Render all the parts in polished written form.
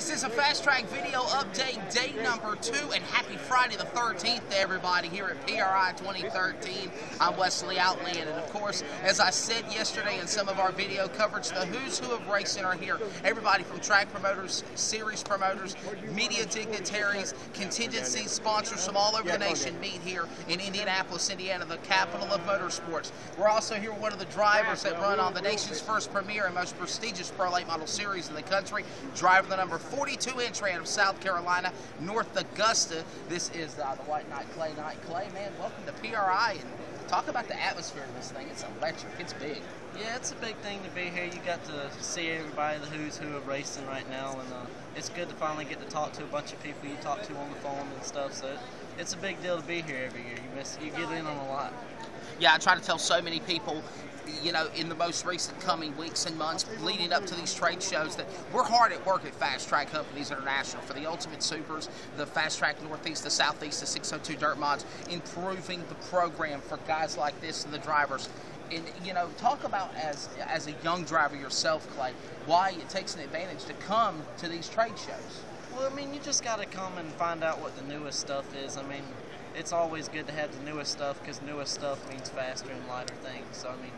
This is a Fast Track video update, day number 2, and happy Friday the 13th to everybody here at PRI 2013. I'm Wesley Outland, and of course, as I said yesterday in some of our video coverage, the who's who of racing are here. Everybody from track promoters, series promoters, media dignitaries, contingency sponsors from all over the nation meet here in Indianapolis, Indiana, the capital of motorsports. We're also here with one of the drivers that run on the nation's first premier and most prestigious Pro Late Model Series in the country, driver the number 42 entry out of South Carolina, North Augusta. This is the White Knight Clay. Clay, man, welcome to PRI, and talk about the atmosphere of this thing. It's electric. It's big. Yeah, it's a big thing to be here. You got to see everybody, the who's who of racing right now, and it's good to finally get to talk to a bunch of people you talk to on the phone and stuff. So it's a big deal to be here every year. You get in on a lot. Yeah, I try to tell so many people, you know, in the most recent coming weeks and months leading up to these trade shows, that we're hard at work at Fast Track Companies International for the Ultimate Supers, the Fast Track Northeast, the Southeast, the 602 Dirt Mods, improving the program for guys like this and the drivers. And, you know, talk about, as a young driver yourself, Clay, why it takes an advantage to come to these trade shows. Well, I mean, you just got to come and find out what the newest stuff is. I mean, it's always good to have the newest stuff, because newest stuff means faster and lighter things. So, I mean,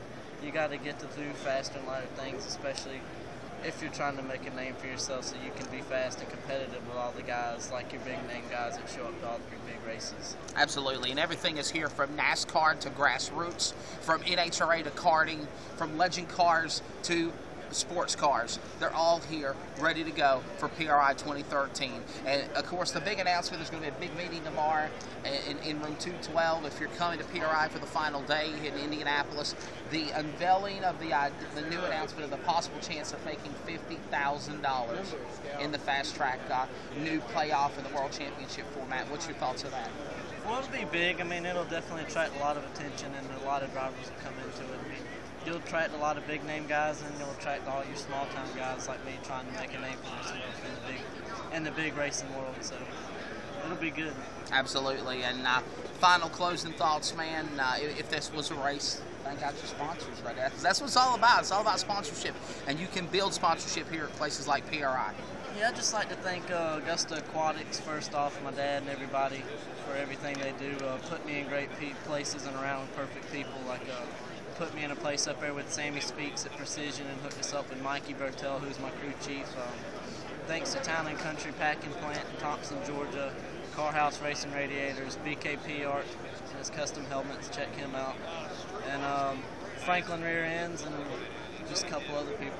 you got to get to do faster and lighter things, especially if you're trying to make a name for yourself so you can be fast and competitive with all the guys, like your big name guys that show up to all your big races. Absolutely, and everything is here, from NASCAR to grassroots, from NHRA to karting, from legend cars to sports cars. They're all here, ready to go for PRI 2013. And of course, the big announcement, there's going to be a big meeting tomorrow in room 212. If you're coming to PRI for the final day in Indianapolis, the unveiling of the new announcement of the possible chance of making $50,000 in the Fast Track new playoff in the World Championship format. What's your thoughts of that? Well, it'll be big. I mean, it'll definitely attract a lot of attention, and a lot of drivers will come into it. I mean, you'll attract a lot of big name guys, and you'll attract all your small time guys like me trying to make a name for yourself in the big racing world. So it'll be good. Absolutely. And final closing thoughts, man. If this was a race, thank God your sponsors right there, because that's what it's all about. It's all about sponsorship, and you can build sponsorship here at places like PRI. Yeah, I'd just like to thank Augusta Aquatics, first off, my dad and everybody, for everything they do. Put me in great places and around perfect people, like put me in a place up there with Sammy Speaks at Precision and hooked us up with Mikey Bertel, who's my crew chief. Thanks to Town & Country Packing Plant in Thompson, Georgia, Carhouse Racing Radiators, BKP Art and his custom helmets, check him out, and Franklin Rear Ends, and just a couple other people.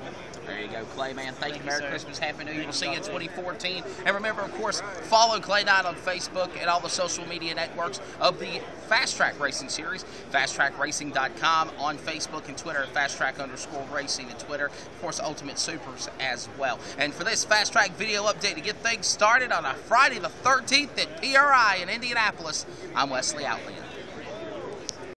There you go, Clay, man. Thank you. Merry sir. Christmas. Happy New Year. We'll see you in 2014. And remember, of course, follow Clay Knight on Facebook and all the social media networks of the Fast Track Racing Series. FastTrackRacing.com on Facebook and Twitter, FastTrack_Racing and Twitter. Of course, Ultimate Supers as well. And for this Fast Track video update to get things started on a Friday the 13th at PRI in Indianapolis, I'm Wesley Outland.